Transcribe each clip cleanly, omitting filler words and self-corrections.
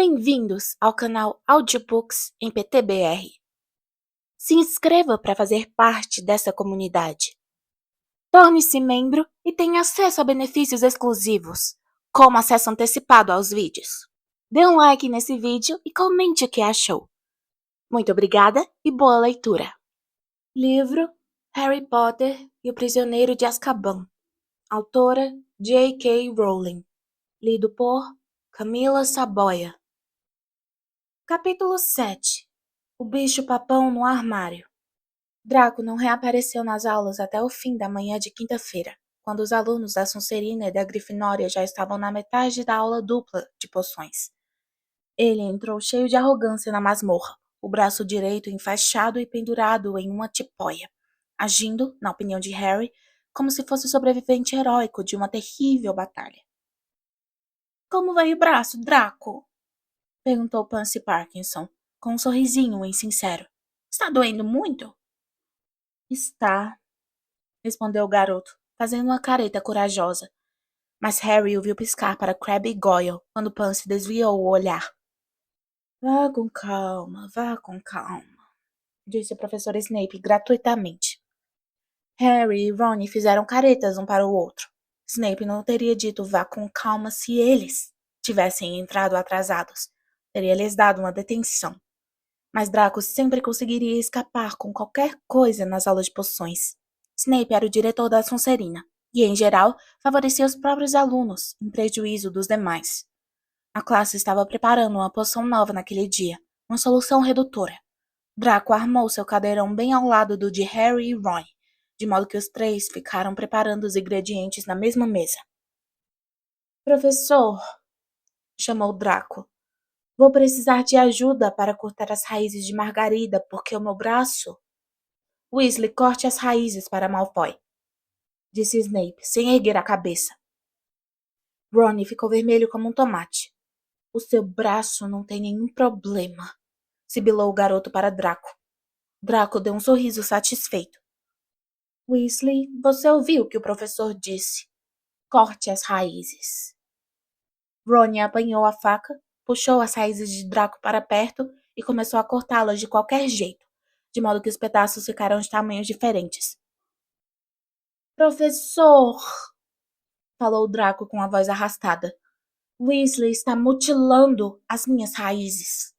Bem-vindos ao canal Audiobooks em PTBR. Se inscreva para fazer parte dessa comunidade. Torne-se membro e tenha acesso a benefícios exclusivos, como acesso antecipado aos vídeos. Dê um like nesse vídeo e comente o que achou. Muito obrigada e boa leitura. Livro Harry Potter e o Prisioneiro de Azkaban. Autora J.K. Rowling. Lido por Camila Saboia. Capítulo 7. O bicho-papão no armário. Draco não reapareceu nas aulas até o fim da manhã de quinta-feira, quando os alunos da Sonserina e da Grifinória já estavam na metade da aula dupla de poções. Ele entrou cheio de arrogância na masmorra, o braço direito enfaixado e pendurado em uma tipóia, agindo, na opinião de Harry, como se fosse o sobrevivente heróico de uma terrível batalha. "Como vai o braço, Draco?" perguntou Pansy Parkinson, com um sorrisinho insincero. "Está doendo muito?" "Está", respondeu o garoto, fazendo uma careta corajosa. Mas Harry o viu piscar para Crabbe e Goyle quando Pansy desviou o olhar. Vá com calma, disse o professor Snape gratuitamente. Harry e Ron fizeram caretas um para o outro. Snape não teria dito vá com calma se eles tivessem entrado atrasados. Teria lhes dado uma detenção. Mas Draco sempre conseguiria escapar com qualquer coisa nas aulas de poções. Snape era o diretor da Sonserina, e, em geral, favorecia os próprios alunos, em prejuízo dos demais. A classe estava preparando uma poção nova naquele dia, uma solução redutora. Draco armou seu cadeirão bem ao lado do de Harry e Ron, de modo que os três ficaram preparando os ingredientes na mesma mesa. "Professor", chamou Draco, "vou precisar de ajuda para cortar as raízes de Margarida, porque o meu braço..." "Weasley, corte as raízes para Malfoy", disse Snape, sem erguer a cabeça. Ron ficou vermelho como um tomate. "O seu braço não tem nenhum problema", sibilou o garoto para Draco. Draco deu um sorriso satisfeito. "Weasley, você ouviu o que o professor disse. Corte as raízes." Ron apanhou a faca, puxou as raízes de Draco para perto e começou a cortá-las de qualquer jeito, de modo que os pedaços ficaram de tamanhos diferentes. "Professor", falou Draco com a voz arrastada, "Weasley está mutilando as minhas raízes."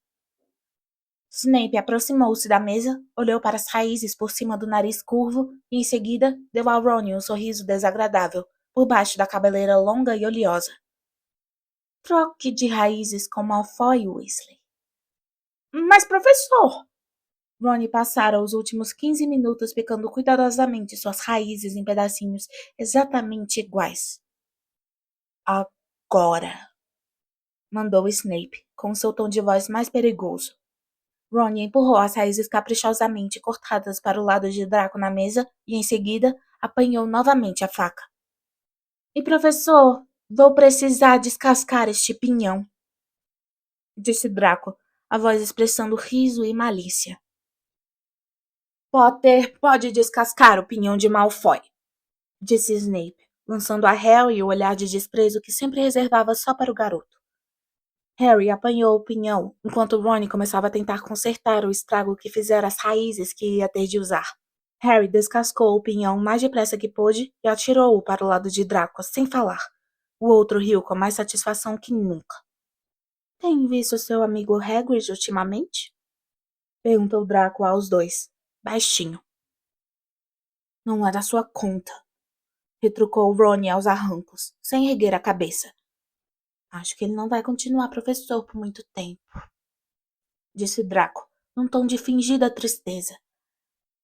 Snape aproximou-se da mesa, olhou para as raízes por cima do nariz curvo e, em seguida, deu a Ron um sorriso desagradável, por baixo da cabeleira longa e oleosa. "Troque de raízes com Malfoy, Weasley." "Mas, professor..." Ron passara os últimos 15 minutos picando cuidadosamente suas raízes em pedacinhos exatamente iguais. "Agora", mandou Snape, com seu tom de voz mais perigoso. Ron empurrou as raízes caprichosamente cortadas para o lado de Draco na mesa e, em seguida, apanhou novamente a faca. "E, professor, vou precisar descascar este pinhão", disse Draco, a voz expressando riso e malícia. "Potter pode descascar o pinhão de Malfoy", disse Snape, lançando a Harry o olhar de desprezo que sempre reservava só para o garoto. Harry apanhou o pinhão, enquanto Ron começava a tentar consertar o estrago que fizera as raízes que ia ter de usar. Harry descascou o pinhão o mais depressa que pôde e atirou-o para o lado de Draco, sem falar. O outro riu com mais satisfação que nunca. "Tem visto seu amigo Hagrid ultimamente?" perguntou Draco aos dois, baixinho. "Não é da sua conta", retrucou Ron aos arrancos, sem erguer a cabeça. "Acho que ele não vai continuar professor por muito tempo", disse Draco, num tom de fingida tristeza.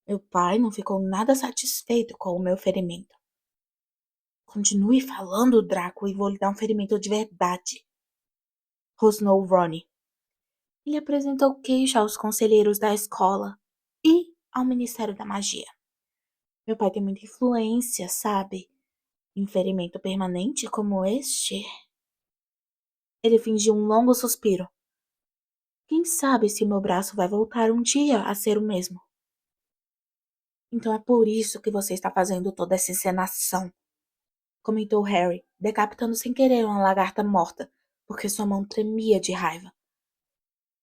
"Meu pai não ficou nada satisfeito com o meu ferimento." "Continue falando, Draco, e vou lhe dar um ferimento de verdade", rosnou Ron. Ele apresentou queixa aos conselheiros da escola e ao Ministério da Magia. Meu pai tem muita influência, sabe? E um ferimento permanente como este... Ele fingiu um longo suspiro. "Quem sabe se meu braço vai voltar um dia a ser o mesmo." "Então é por isso que você está fazendo toda essa encenação", comentou Harry, decapitando sem querer uma lagarta morta, porque sua mão tremia de raiva.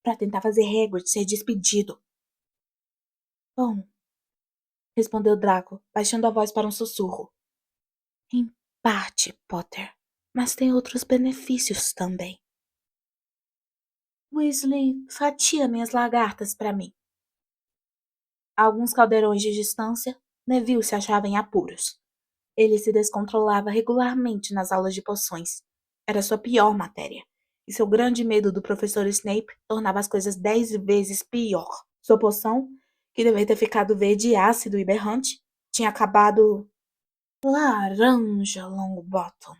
para tentar fazer Hagrid ser despedido. Bom, respondeu Draco, baixando a voz para um sussurro. Em parte, Potter, mas tem outros benefícios também. Weasley, fatia minhas lagartas para mim. A alguns caldeirões de distância, Neville se achava em apuros. Ele se descontrolava regularmente nas aulas de poções. Era sua pior matéria. E seu grande medo do professor Snape tornava as coisas 10 vezes pior. Sua poção, que devia ter ficado verde ácido e berrante, tinha acabado... Laranja, Longbottom!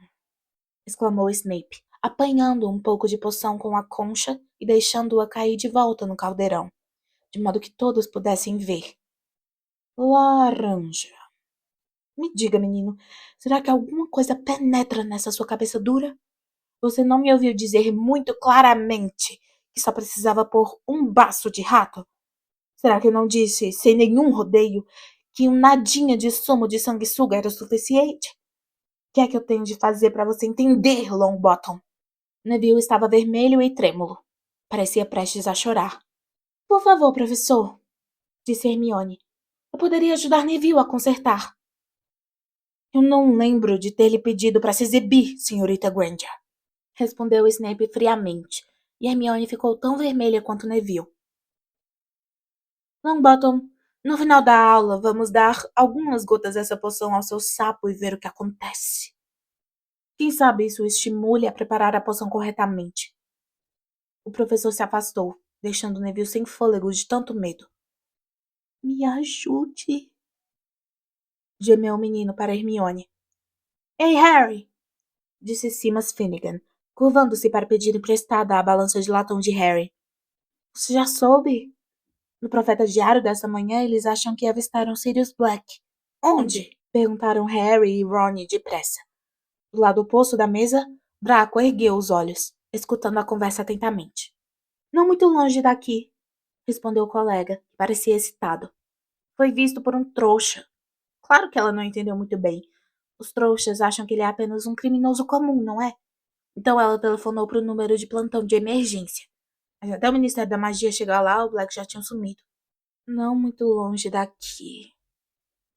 Exclamou Snape, apanhando um pouco de poção com a concha e deixando-a cair de volta no caldeirão, de modo que todos pudessem ver. Laranja. Me diga, menino, será que alguma coisa penetra nessa sua cabeça dura? Você não me ouviu dizer muito claramente que só precisava pôr um baço de rato? Será que eu não disse, sem nenhum rodeio, que um nadinha de sumo de sanguessuga era o suficiente? O que é que eu tenho de fazer para você entender, Longbottom? Neville estava vermelho e trêmulo. Parecia prestes a chorar. Por favor, professor, disse Hermione. Eu poderia ajudar Neville a consertar. Eu não lembro de ter lhe pedido para se exibir, senhorita Granger, respondeu Snape friamente, e Hermione ficou tão vermelha quanto Neville. Longbottom, no final da aula, vamos dar algumas gotas dessa poção ao seu sapo e ver o que acontece. Quem sabe isso o estimule a preparar a poção corretamente. O professor se afastou, deixando Neville sem fôlego de tanto medo. Me ajude, gemeu o menino para Hermione. Ei, Harry! Disse Seamus Finnegan, curvando-se para pedir emprestada a balança de latão de Harry. Você já soube? No Profeta Diário dessa manhã, eles acham que avistaram Sirius Black. Onde? Perguntaram Harry e Ron depressa. Do lado oposto da mesa, Draco ergueu os olhos, escutando a conversa atentamente. Não muito longe daqui, respondeu o colega, que parecia excitado. Foi visto por um trouxa. Claro que ela não entendeu muito bem. Os trouxas acham que ele é apenas um criminoso comum, não é? Então ela telefonou para o número de plantão de emergência. Mas até o Ministério da Magia chegar lá, o Black já tinha sumido. Não muito longe daqui,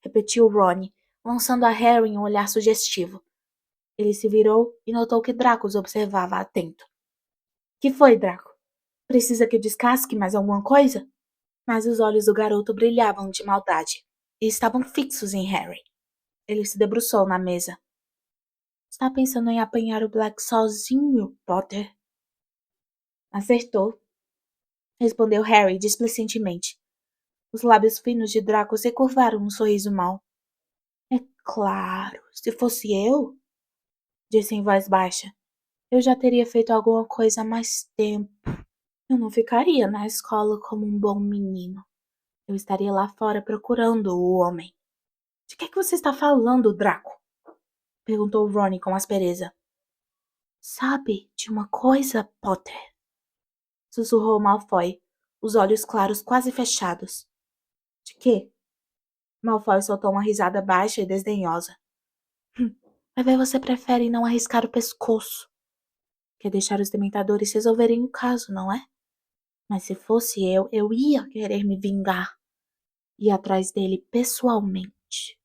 repetiu Ron, lançando a Harry um olhar sugestivo. Ele se virou e notou que Draco os observava atento. Que foi, Draco? Precisa que eu descasque mais alguma coisa? Mas os olhos do garoto brilhavam de maldade e estavam fixos em Harry. Ele se debruçou na mesa. Está pensando em apanhar o Black sozinho, Potter? Acertou, respondeu Harry displicentemente. Os lábios finos de Draco se curvaram num sorriso mau. É claro, se fosse eu, disse em voz baixa, eu já teria feito alguma coisa há mais tempo. Eu não ficaria na escola como um bom menino. Eu estaria lá fora procurando o homem. De que você está falando, Draco? Perguntou Ron com aspereza. Sabe de uma coisa, Potter? Sussurrou Malfoy, os olhos claros quase fechados. De quê? Malfoy soltou uma risada baixa e desdenhosa. Vai ver, você prefere não arriscar o pescoço. Quer deixar os dementadores resolverem o caso, não é? Mas se fosse eu ia querer me vingar. Ir atrás dele pessoalmente.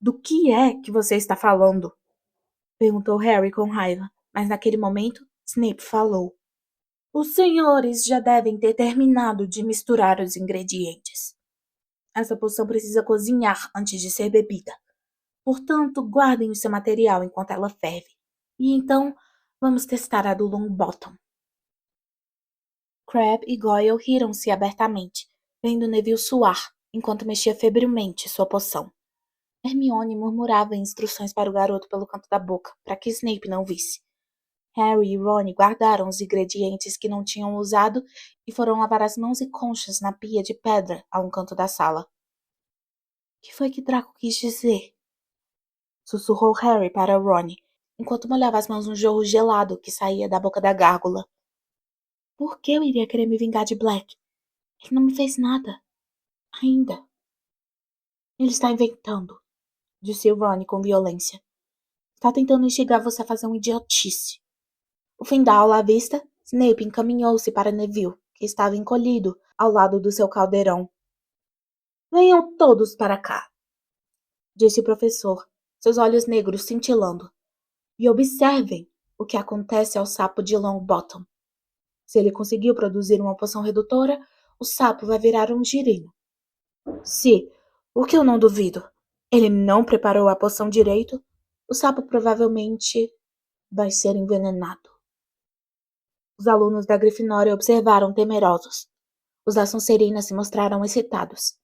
Do que é que você está falando? Perguntou Harry com raiva, mas naquele momento Snape falou. Os senhores já devem ter terminado de misturar os ingredientes. Essa poção precisa cozinhar antes de ser bebida. Portanto, guardem o seu material enquanto ela ferve. E então, vamos testar a do Longbottom. Crabbe e Goyle riram-se abertamente, vendo Neville suar, enquanto mexia febrilmente sua poção. Hermione murmurava instruções para o garoto pelo canto da boca, para que Snape não visse. Harry e Ron guardaram os ingredientes que não tinham usado e foram lavar as mãos e conchas na pia de pedra a um canto da sala. O que foi que Draco quis dizer? Sussurrou Harry para Ron, enquanto molhava as mãos no jorro gelado que saía da boca da gárgula. Por que eu iria querer me vingar de Black? Ele não me fez nada. Ainda. Ele está inventando, disse Ron com violência. Está tentando instigar você a fazer um idiotice. O fim da aula à vista, Snape encaminhou-se para Neville, que estava encolhido ao lado do seu caldeirão. Venham todos para cá, disse o professor, seus olhos negros cintilando, e observem o que acontece ao sapo de Longbottom. Se ele conseguiu produzir uma poção redutora, o sapo vai virar um girino. Se, o que eu não duvido, ele não preparou a poção direito, o sapo provavelmente vai ser envenenado. Os alunos da Grifinória observaram temerosos. Os da Sonserina se mostraram excitados.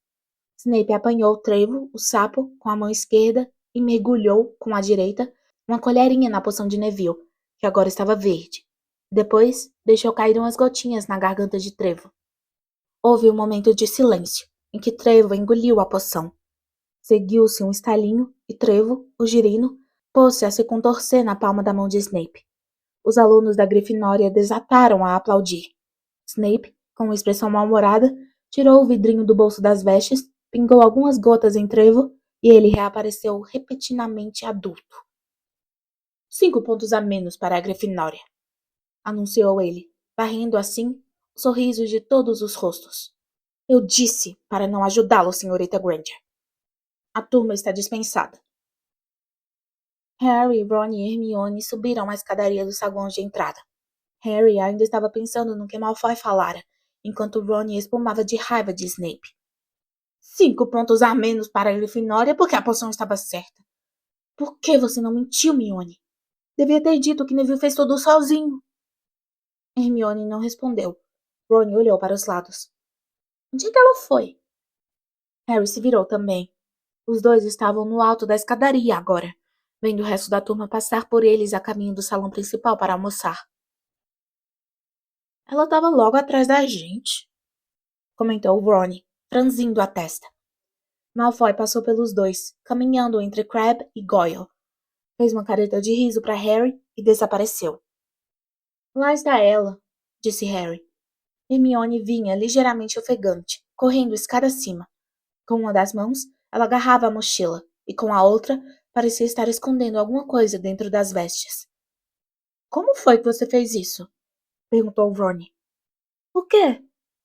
Snape apanhou Trevo, o sapo, com a mão esquerda e mergulhou, com a direita, uma colherinha na poção de Neville, que agora estava verde. Depois, deixou cair umas gotinhas na garganta de Trevo. Houve um momento de silêncio, em que Trevo engoliu a poção. Seguiu-se um estalinho e Trevo, o girino, pôs-se a se contorcer na palma da mão de Snape. Os alunos da Grifinória desataram a aplaudir. Snape, com uma expressão mal-humorada, tirou o vidrinho do bolso das vestes, pingou algumas gotas em Trevo e ele reapareceu repentinamente adulto. 5 pontos a menos para a Grifinória, anunciou ele, varrendo assim os sorrisos de todos os rostos. Eu disse para não ajudá-lo, senhorita Granger. A turma está dispensada. Harry, Ron e Hermione subiram a escadaria dos saguões de entrada. Harry ainda estava pensando no que Malfoy falara, enquanto Ron espumava de raiva de Snape. 5 pontos a menos para a Grifinória porque a poção estava certa. Por que você não mentiu, Hermione? Devia ter dito que Neville fez tudo sozinho. Hermione não respondeu. Ron olhou para os lados. Onde é que ela foi? Harry se virou também. Os dois estavam no alto da escadaria agora, vendo o resto da turma passar por eles a caminho do salão principal para almoçar. Ela estava logo atrás da gente, comentou Ron, franzindo a testa. Malfoy passou pelos dois, caminhando entre Crabbe e Goyle. Fez uma careta de riso para Harry e desapareceu. Lá está ela, disse Harry. Hermione vinha ligeiramente ofegante, correndo escada acima. Com uma das mãos, ela agarrava a mochila, e com a outra, parecia estar escondendo alguma coisa dentro das vestes. Como foi que você fez isso? Perguntou Ron. O quê?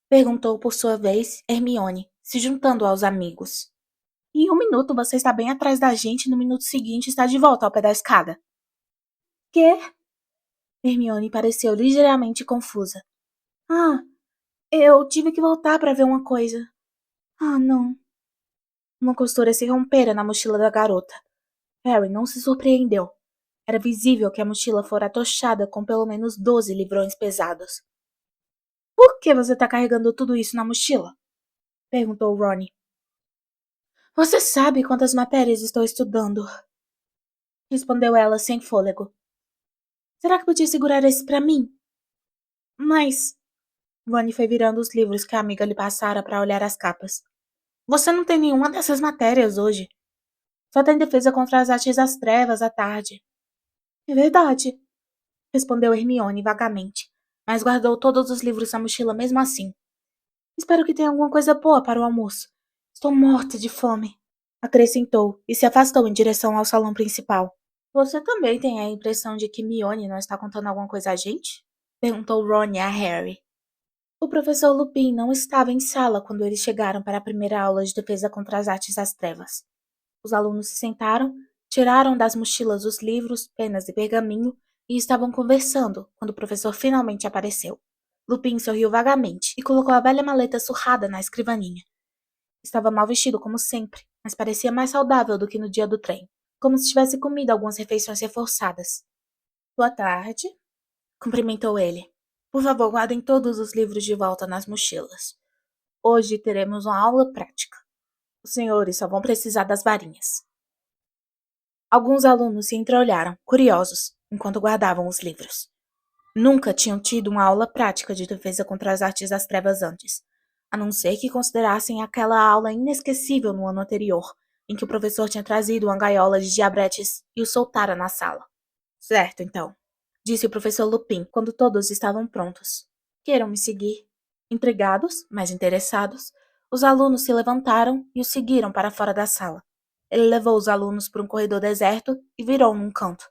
Perguntou por sua vez Hermione, se juntando aos amigos. Em 1 minuto você está bem atrás da gente e no minuto seguinte está de volta ao pé da escada. Quê? Hermione pareceu ligeiramente confusa. Ah, eu tive que voltar para ver uma coisa. Ah, não. Uma costura se rompera na mochila da garota. Harry não se surpreendeu. Era visível que a mochila fora atochada com pelo menos 12 livrões pesados. Por que você está carregando tudo isso na mochila? Perguntou Ron. Você sabe quantas matérias estou estudando? Respondeu ela sem fôlego. Será que podia segurar esse para mim? Mas... Ron foi virando os livros que a amiga lhe passara para olhar as capas. Você não tem nenhuma dessas matérias hoje. Só tem defesa contra as artes das trevas à tarde. É verdade, respondeu Hermione vagamente, mas guardou todos os livros na mochila mesmo assim. Espero que tenha alguma coisa boa para o almoço. Estou morta de fome, acrescentou e se afastou em direção ao salão principal. Você também tem a impressão de que Hermione não está contando alguma coisa a gente? Perguntou Ron a Harry. O professor Lupin não estava em sala quando eles chegaram para a primeira aula de defesa contra as artes das trevas. Os alunos se sentaram, tiraram das mochilas os livros, penas e pergaminho e estavam conversando quando o professor finalmente apareceu. Lupin sorriu vagamente e colocou a velha maleta surrada na escrivaninha. Estava mal vestido como sempre, mas parecia mais saudável do que no dia do trem, como se tivesse comido algumas refeições reforçadas. Boa tarde, cumprimentou ele. Por favor, guardem todos os livros de volta nas mochilas. Hoje teremos uma aula prática. Os senhores só vão precisar das varinhas. Alguns alunos se entreolharam, curiosos, enquanto guardavam os livros. Nunca tinham tido uma aula prática de defesa contra as artes das trevas antes, a não ser que considerassem aquela aula inesquecível no ano anterior, em que o professor tinha trazido uma gaiola de diabretes e o soltara na sala. Certo, então, disse o professor Lupin quando todos estavam prontos. Queiram me seguir. Intrigados, mas interessados, os alunos se levantaram e o seguiram para fora da sala. Ele levou os alunos por um corredor deserto e virou num canto,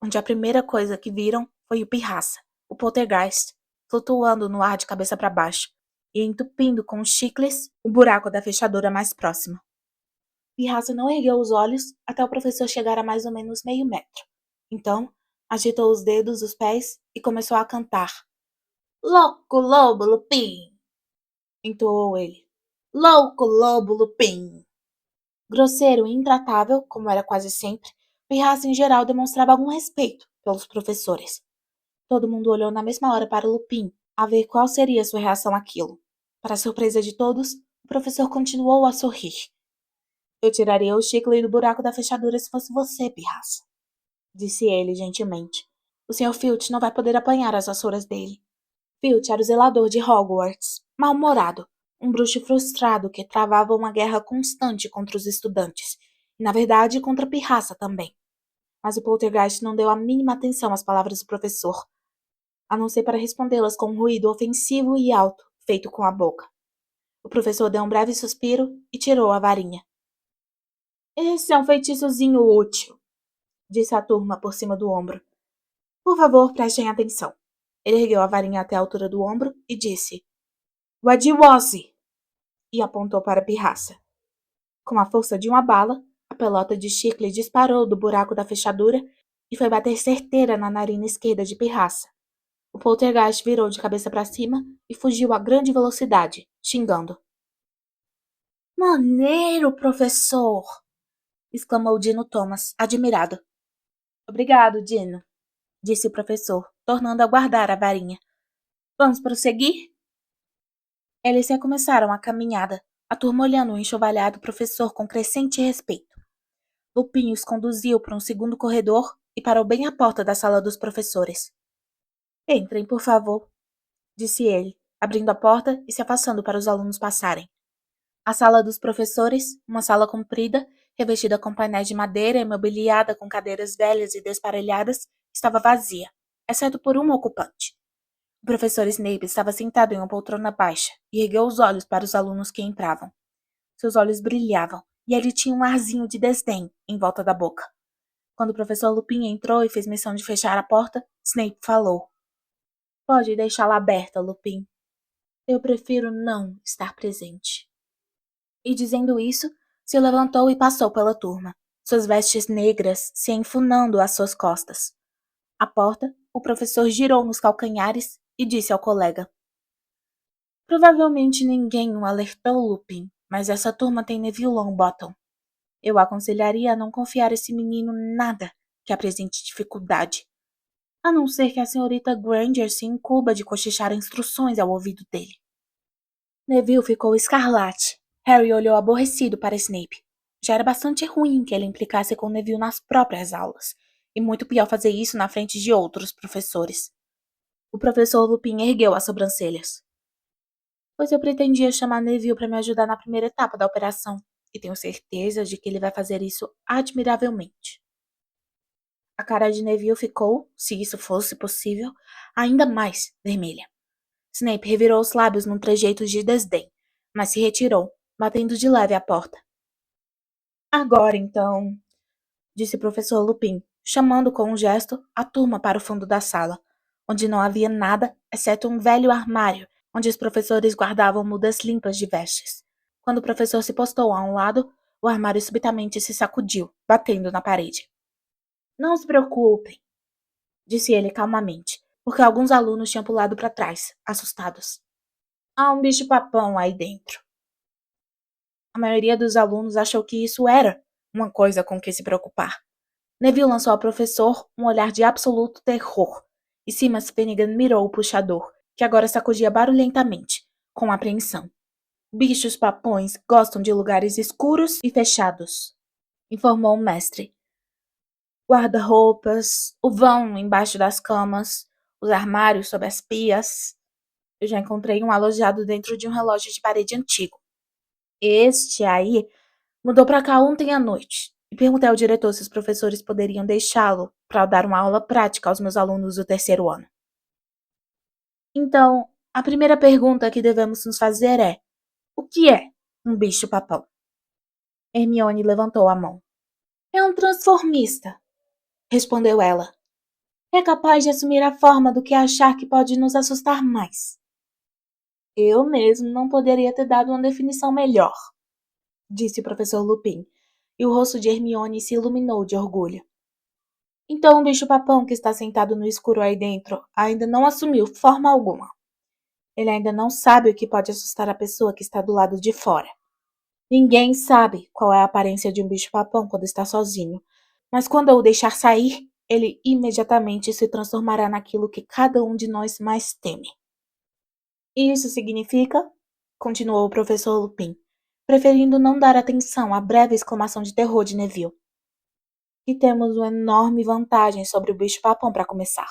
onde a primeira coisa que viram foi o Pirraça, o Poltergeist, flutuando no ar de cabeça para baixo e entupindo com chicles o buraco da fechadura mais próximo. Pirraça não ergueu os olhos até o professor chegar a mais ou menos meio metro. Então, agitou os dedos, os pés e começou a cantar. Louco Lobo Lupin! Entoou ele. Louco Lobo Lupin! Grosseiro e intratável, como era quase sempre, Pirraça em geral demonstrava algum respeito pelos professores. Todo mundo olhou na mesma hora para Lupin, a ver qual seria sua reação àquilo. Para surpresa de todos, o professor continuou a sorrir. Eu tiraria o chicle do buraco da fechadura se fosse você, Pirraça, disse ele gentilmente. O Sr. Filch não vai poder apanhar as vassouras dele. Filch era o zelador de Hogwarts, mal-humorado, um bruxo frustrado que travava uma guerra constante contra os estudantes, e na verdade contra Pirraça também. Mas o Poltergeist não deu a mínima atenção às palavras do professor, a não ser para respondê-las com um ruído ofensivo e alto, feito com a boca. O professor deu um breve suspiro e tirou a varinha. Esse é um feitiçozinho útil, disse a turma por cima do ombro. Por favor, prestem atenção. Ele ergueu a varinha até a altura do ombro e disse: Wadiwasi! E apontou para a Pirraça. Com a força de uma bala, a pelota de chicle disparou do buraco da fechadura e foi bater certeira na narina esquerda de Pirraça. O Poltergeist virou de cabeça para cima e fugiu a grande velocidade, xingando. Maneiro, professor! Exclamou Dino Thomas, admirado. Obrigado, Dino, disse o professor, tornando a guardar a varinha. Vamos prosseguir? Eles recomeçaram a caminhada, a turma olhando o enxovalhado professor com crescente respeito. Lupin os conduziu para um segundo corredor e parou bem à porta da sala dos professores. Entrem, por favor, disse ele, abrindo a porta e se afastando para os alunos passarem. A sala dos professores, uma sala comprida, revestida com painéis de madeira e mobiliada com cadeiras velhas e desparelhadas, estava vazia, exceto por um ocupante. O professor Snape estava sentado em uma poltrona baixa e ergueu os olhos para os alunos que entravam. Seus olhos brilhavam e ele tinha um arzinho de desdém em volta da boca. Quando o professor Lupin entrou e fez menção de fechar a porta, Snape falou. Pode deixá-la aberta, Lupin. Eu prefiro não estar presente. E dizendo isso, se levantou e passou pela turma, suas vestes negras se enfunando às suas costas. À porta, o professor girou nos calcanhares e disse ao colega. Provavelmente ninguém o alertou, Lupin, mas essa turma tem Neville Longbottom. Eu aconselharia a não confiar a esse menino nada que apresente dificuldade, a não ser que a senhorita Granger se incumba de cochichar instruções ao ouvido dele. Neville ficou escarlate. Harry olhou aborrecido para Snape. Já era bastante ruim que ele implicasse com Neville nas próprias aulas, e muito pior fazer isso na frente de outros professores. O professor Lupin ergueu as sobrancelhas. Pois eu pretendia chamar Neville para me ajudar na primeira etapa da operação, e tenho certeza de que ele vai fazer isso admiravelmente. A cara de Neville ficou, se isso fosse possível, ainda mais vermelha. Snape revirou os lábios num trejeito de desdém, mas se retirou, batendo de leve à porta. Agora, então, disse o professor Lupin, chamando com um gesto a turma para o fundo da sala, onde não havia nada exceto um velho armário, onde os professores guardavam mudas limpas de vestes. Quando o professor se postou a um lado, o armário subitamente se sacudiu, batendo na parede. Não se preocupem, disse ele calmamente, porque alguns alunos tinham pulado para trás, assustados. Há um bicho-papão aí dentro. A maioria dos alunos achou que isso era uma coisa com que se preocupar. Neville lançou ao professor um olhar de absoluto terror, e Seamus Finnegan mirou o puxador, que agora sacudia barulhentamente, com apreensão. Bichos-papões gostam de lugares escuros e fechados, informou o mestre. Guarda-roupas, o vão embaixo das camas, os armários sob as pias. Eu já encontrei um alojado dentro de um relógio de parede antigo. Este aí mudou para cá ontem à noite e perguntei ao diretor se os professores poderiam deixá-lo para dar uma aula prática aos meus alunos do terceiro ano. Então, a primeira pergunta que devemos nos fazer é: o que é um bicho-papão? Hermione levantou a mão. É um transformista, respondeu ela. é capaz de assumir a forma do que achar que pode nos assustar mais. Eu mesmo não poderia ter dado uma definição melhor, disse o professor Lupin, e o rosto de Hermione se iluminou de orgulho. Então o bicho-papão que está sentado no escuro aí dentro ainda não assumiu forma alguma. Ele ainda não sabe o que pode assustar a pessoa que está do lado de fora. Ninguém sabe qual é a aparência de um bicho-papão quando está sozinho, mas quando eu o deixar sair, ele imediatamente se transformará naquilo que cada um de nós mais teme. Isso significa, continuou o professor Lupin, preferindo não dar atenção à breve exclamação de terror de Neville, que temos uma enorme vantagem sobre o bicho-papão para começar.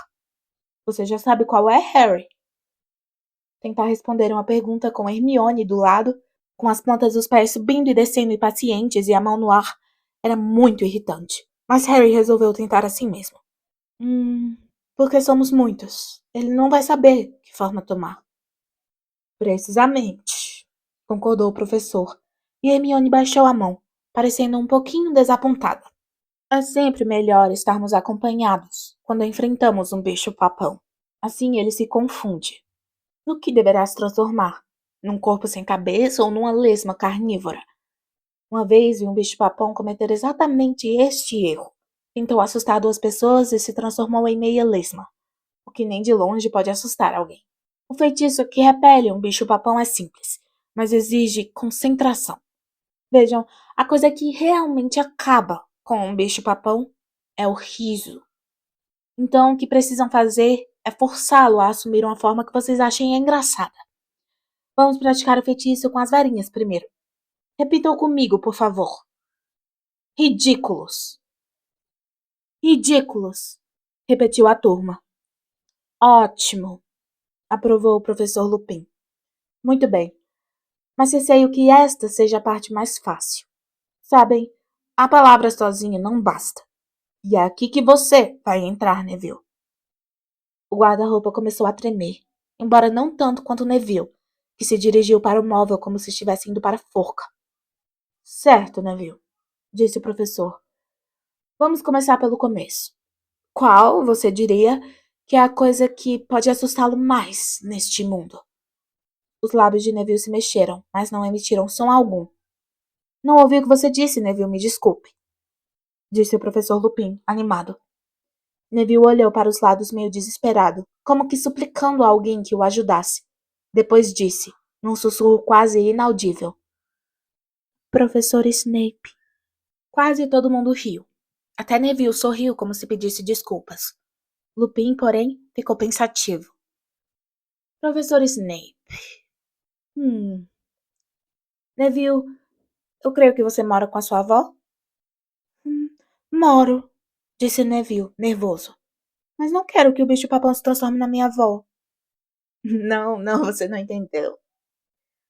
Você já sabe qual é, Harry? Tentar responder uma pergunta com Hermione do lado, com as plantas dos pés subindo e descendo impacientes e a mão no ar, era muito irritante. Mas Harry resolveu tentar assim mesmo. Porque somos muitos. Ele não vai saber que forma tomar. Precisamente, concordou o professor, e Hermione baixou a mão, parecendo um pouquinho desapontada. É sempre melhor estarmos acompanhados quando enfrentamos um bicho-papão. Assim ele se confunde. No que deverá se transformar? Num corpo sem cabeça ou numa lesma carnívora? Uma vez vi um bicho-papão cometer exatamente este erro. Tentou assustar duas pessoas e se transformou em meia lesma, o que nem de longe pode assustar alguém. O feitiço que repele um bicho-papão é simples, mas exige concentração. Vejam, a coisa que realmente acaba com um bicho-papão é o riso. Então, o que precisam fazer é forçá-lo a assumir uma forma que vocês achem engraçada. Vamos praticar o feitiço com as varinhas primeiro. Repitam comigo, por favor. Ridículos. Ridículos, repetiu a turma. Ótimo, aprovou o professor Lupin. Muito bem, mas receio que esta seja a parte mais fácil. Sabem, a palavra sozinha não basta. E é aqui que você vai entrar, Neville. O guarda-roupa começou a tremer, embora não tanto quanto Neville, que se dirigiu para o móvel como se estivesse indo para a forca. Certo, Neville, disse o professor. Vamos começar pelo começo. Qual, você diria, que é a coisa que pode assustá-lo mais neste mundo? Os lábios de Neville se mexeram, mas não emitiram som algum. Não ouvi o que você disse, Neville, me desculpe, disse o professor Lupin, animado. Neville olhou para os lados meio desesperado, como que suplicando a alguém que o ajudasse. Depois disse, num sussurro quase inaudível. Professor Snape. Quase todo mundo riu. Até Neville sorriu como se pedisse desculpas. Lupin, porém, ficou pensativo. Professor Snape. Neville, eu creio que você mora com a sua avó? Moro, disse Neville, nervoso. Mas não quero que o bicho-papão se transforme na minha avó. Não, você não entendeu,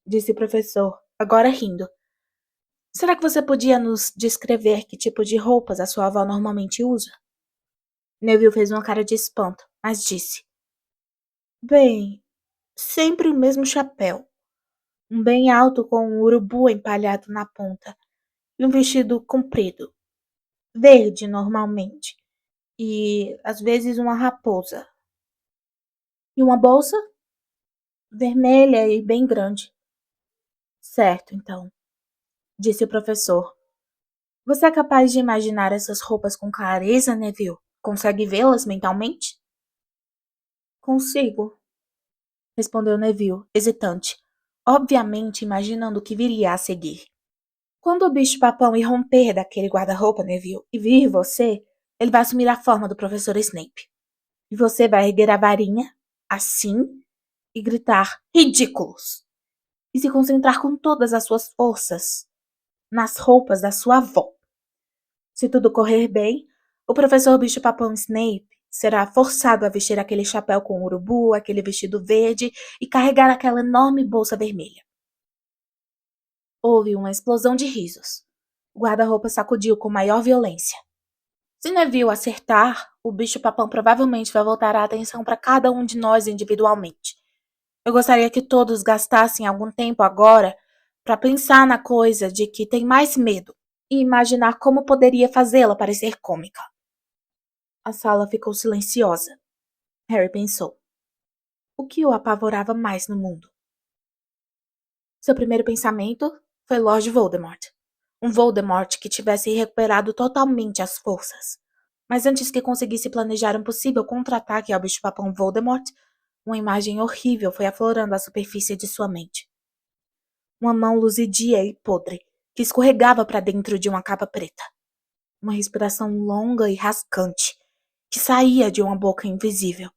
disse o professor, agora rindo. Será que você podia nos descrever que tipo de roupas a sua avó normalmente usa? Neville fez uma cara de espanto, mas disse. Bem, sempre o mesmo chapéu. Um bem alto com um urubu empalhado na ponta. E um vestido comprido. Verde, normalmente. E, às vezes, uma raposa. E uma bolsa? Vermelha e bem grande. Certo, então, disse o professor. Você é capaz de imaginar essas roupas com clareza, Neville? Consegue vê-las mentalmente? Consigo, respondeu Neville, hesitante, obviamente imaginando o que viria a seguir. Quando o bicho-papão irromper daquele guarda-roupa, Neville, e vir você, ele vai assumir a forma do professor Snape. E você vai erguer a varinha, assim, e gritar ridículos! E se concentrar com todas as suas forças nas roupas da sua avó. Se tudo correr bem, o professor bicho-papão Snape será forçado a vestir aquele chapéu com urubu, aquele vestido verde e carregar aquela enorme bolsa vermelha. Houve uma explosão de risos. O guarda-roupa sacudiu com maior violência. Se Neville acertar, o bicho-papão provavelmente vai voltar a atenção para cada um de nós individualmente. Eu gostaria que todos gastassem algum tempo agora para pensar na coisa de que tem mais medo e imaginar como poderia fazê-la parecer cômica. A sala ficou silenciosa. Harry pensou. O que o apavorava mais no mundo? Seu primeiro pensamento foi Lord Voldemort. Um Voldemort que tivesse recuperado totalmente as forças. Mas antes que conseguisse planejar um possível contra-ataque ao bicho-papão Voldemort, uma imagem horrível foi aflorando a superfície de sua mente. Uma mão luzidia e podre, que escorregava para dentro de uma capa preta. Uma respiração longa e rascante, que saía de uma boca invisível.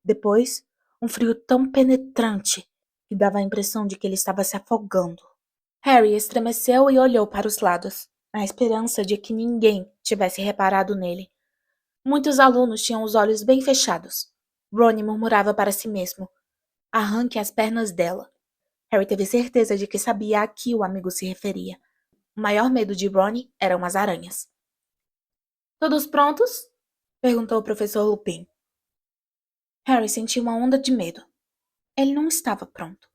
Depois, um frio tão penetrante que dava a impressão de que ele estava se afogando. Harry estremeceu e olhou para os lados, na esperança de que ninguém tivesse reparado nele. Muitos alunos tinham os olhos bem fechados. Ron murmurava para si mesmo. Arranque as pernas dela. Harry teve certeza de que sabia a que o amigo se referia. O maior medo de Ron eram as aranhas. Todos prontos? Perguntou o professor Lupin. Harry sentiu uma onda de medo. Ele não estava pronto.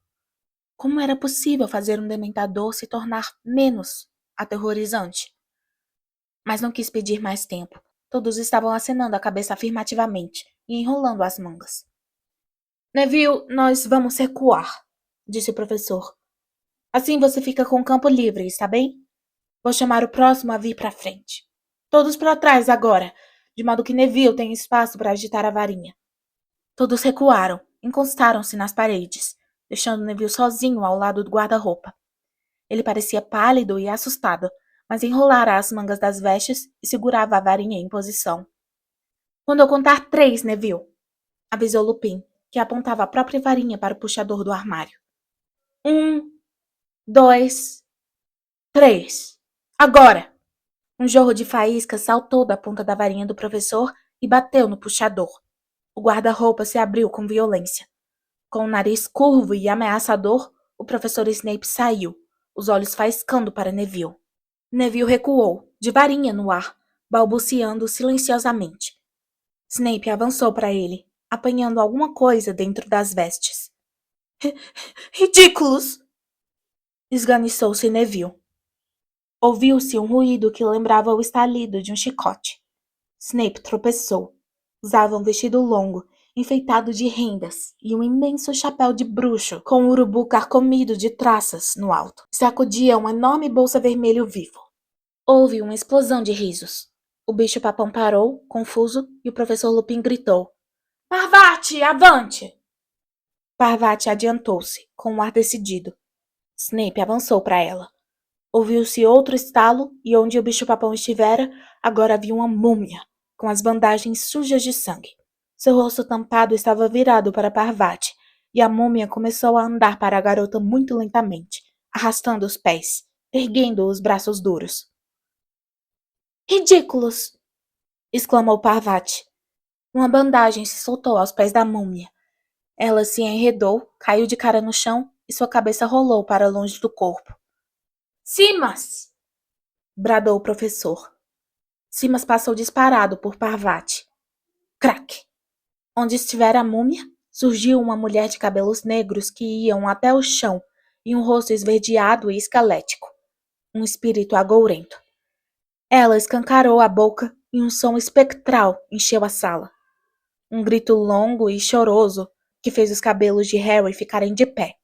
Como era possível fazer um dementador se tornar menos aterrorizante? Mas não quis pedir mais tempo. Todos estavam acenando a cabeça afirmativamente e enrolando as mangas. Neville, nós vamos recuar, disse o professor. Assim você fica com o campo livre, está bem? Vou chamar o próximo a vir para frente. Todos para trás agora, de modo que Neville tenha espaço para agitar a varinha. Todos recuaram, encostaram-se nas paredes, deixando Neville sozinho ao lado do guarda-roupa. Ele parecia pálido e assustado, mas enrolara as mangas das vestes e segurava a varinha em posição. Quando eu contar 3, Neville, avisou Lupin, que apontava a própria varinha para o puxador do armário. 1, 2, 3. Agora! Um jorro de faísca saltou da ponta da varinha do professor e bateu no puxador. O guarda-roupa se abriu com violência. Com o nariz curvo e ameaçador, o professor Snape saiu, os olhos faiscando para Neville. Neville recuou, de varinha no ar, balbuciando silenciosamente. Snape avançou para ele, apanhando alguma coisa dentro das vestes. Ridículos! Esganiçou-se Neville. Ouviu-se um ruído que lembrava o estalido de um chicote. Snape tropeçou. Usava um vestido longo, enfeitado de rendas, e um imenso chapéu de bruxo com um urubu carcomido de traças no alto. Sacudia uma enorme bolsa vermelho vivo. Houve uma explosão de risos. O bicho-papão parou, confuso, e o professor Lupin gritou. Parvati, avante! Parvati adiantou-se, com um ar decidido. Snape avançou para ela. Ouviu-se outro estalo e onde o bicho-papão estivera, agora havia uma múmia, com as bandagens sujas de sangue. Seu rosto tampado estava virado para Parvati, e a múmia começou a andar para a garota muito lentamente, arrastando os pés, erguendo os braços duros. Ridículos! Exclamou Parvati. Uma bandagem se soltou aos pés da múmia. Ela se enredou, caiu de cara no chão e sua cabeça rolou para longe do corpo. Simas! Bradou o professor. Simas passou disparado por Parvati. Crac! Onde estivera a múmia, surgiu uma mulher de cabelos negros que iam até o chão e um rosto esverdeado e esquelético. Um espírito agourento. Ela escancarou a boca e um som espectral encheu a sala. Um grito longo e choroso que fez os cabelos de Harry ficarem de pé.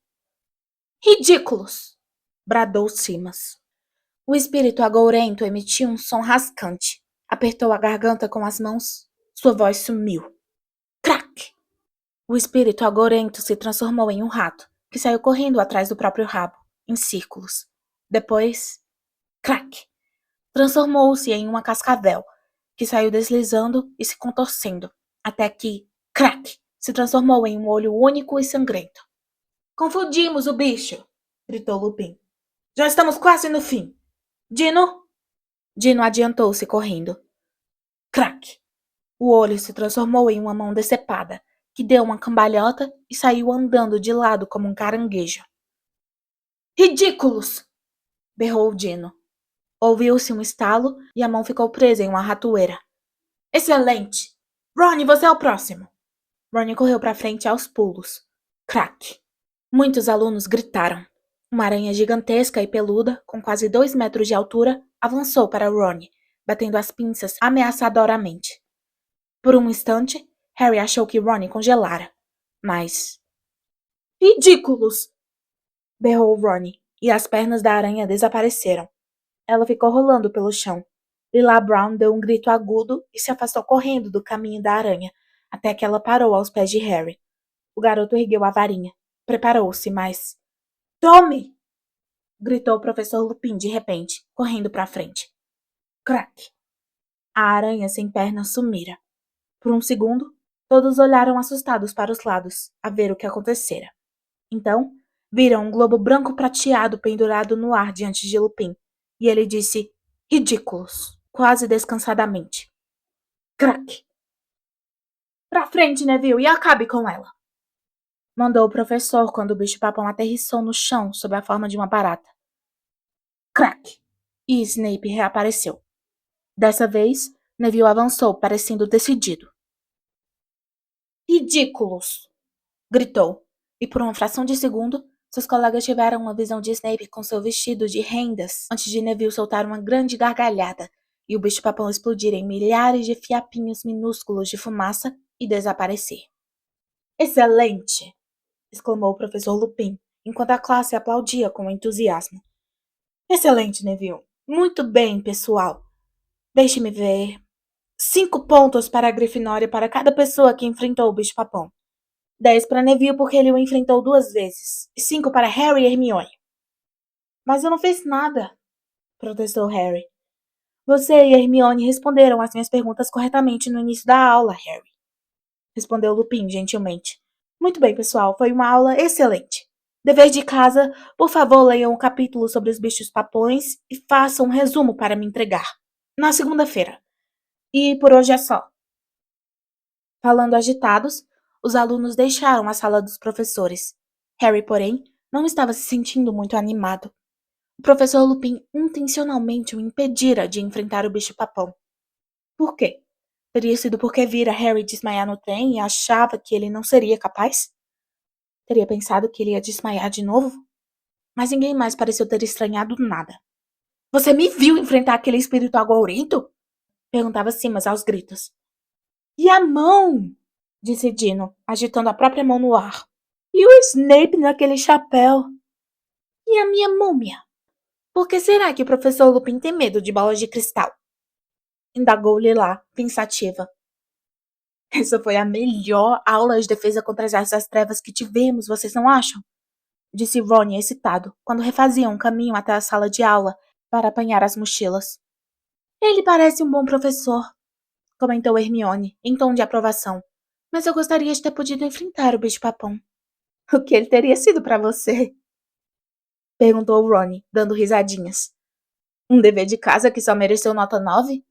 Ridículos! Bradou Simas. O espírito agourento emitiu um som rascante. Apertou a garganta com as mãos. Sua voz sumiu. Crac! O espírito agourento se transformou em um rato, que saiu correndo atrás do próprio rabo, em círculos. Depois, crac! Transformou-se em uma cascavel, que saiu deslizando e se contorcendo, até que, crac! Se transformou em um olho único e sangrento. Confundimos o bicho! Gritou Lupin. Já estamos quase no fim. Dino! Dino adiantou-se correndo. Crac! O olho se transformou em uma mão decepada, que deu uma cambalhota e saiu andando de lado como um caranguejo. Ridículos! Berrou Dino. Ouviu-se um estalo e a mão ficou presa em uma ratoeira. Excelente! Rony, você é o próximo! Rony correu para frente aos pulos. Crac! Muitos alunos gritaram. Uma aranha gigantesca e peluda, com quase 2 metros de altura, avançou para Rony, batendo as pinças ameaçadoramente. Por um instante, Harry achou que Ron congelara. Mas... Ridículos! Berrou Ron, e as pernas da aranha desapareceram. Ela ficou rolando pelo chão. Lila Brown deu um grito agudo e se afastou correndo do caminho da aranha, até que ela parou aos pés de Harry. O garoto ergueu a varinha. Preparou-se, mas... Tome! Gritou o professor Lupin de repente, correndo para a frente. Crack! A aranha sem pernas sumira. Por um segundo, todos olharam assustados para os lados, a ver o que acontecera. Então, viram um globo branco prateado pendurado no ar diante de Lupin, e ele disse, ridículos, quase descansadamente. Crack! Pra frente, Neville, e acabe com ela! Mandou o professor quando o bicho-papão aterrissou no chão sob a forma de uma barata. Crack! E Snape reapareceu. Dessa vez, Neville avançou, parecendo decidido. Ridículos! Gritou, e por uma fração de segundo, seus colegas tiveram uma visão de Snape com seu vestido de rendas antes de Neville soltar uma grande gargalhada e o bicho-papão explodir em milhares de fiapinhos minúsculos de fumaça e desaparecer. Excelente! Exclamou o professor Lupin, enquanto a classe aplaudia com entusiasmo. Excelente, Neville. Muito bem, pessoal. Deixe-me ver. 5 pontos para a Grifinória para cada pessoa que enfrentou o bicho-papão. 10 para Neville porque ele o enfrentou 2 vezes. E 5 para Harry e Hermione. Mas eu não fiz nada, protestou Harry. Você e Hermione responderam às minhas perguntas corretamente no início da aula, Harry. Respondeu Lupin gentilmente. Muito bem, pessoal. Foi uma aula excelente. Dever de casa, por favor, leiam um capítulo sobre os bichos-papões e façam um resumo para me entregar. Na segunda-feira. E por hoje é só. Falando agitados, os alunos deixaram a sala dos professores. Harry, porém, não estava se sentindo muito animado. O professor Lupin intencionalmente o impedira de enfrentar o bicho-papão. Por quê? Teria sido porque vira Harry desmaiar no trem e achava que ele não seria capaz? Teria pensado que ele ia desmaiar de novo? Mas ninguém mais pareceu ter estranhado nada. Você me viu enfrentar aquele espírito agourento? Perguntava Simas aos gritos. E a mão? Disse Dino, agitando a própria mão no ar. E o Snape naquele chapéu? E a minha múmia? Por que será que o professor Lupin tem medo de bolas de cristal? Indagou Lila, pensativa. Essa foi a melhor aula de defesa contra as artes das trevas que tivemos, vocês não acham? Disse Ron excitado, quando refaziam um caminho até a sala de aula para apanhar as mochilas. Ele parece um bom professor, comentou Hermione, em tom de aprovação. Mas eu gostaria de ter podido enfrentar o bicho-papão. O que ele teria sido para você? Perguntou Ron, dando risadinhas. Um dever de casa que só mereceu nota 9?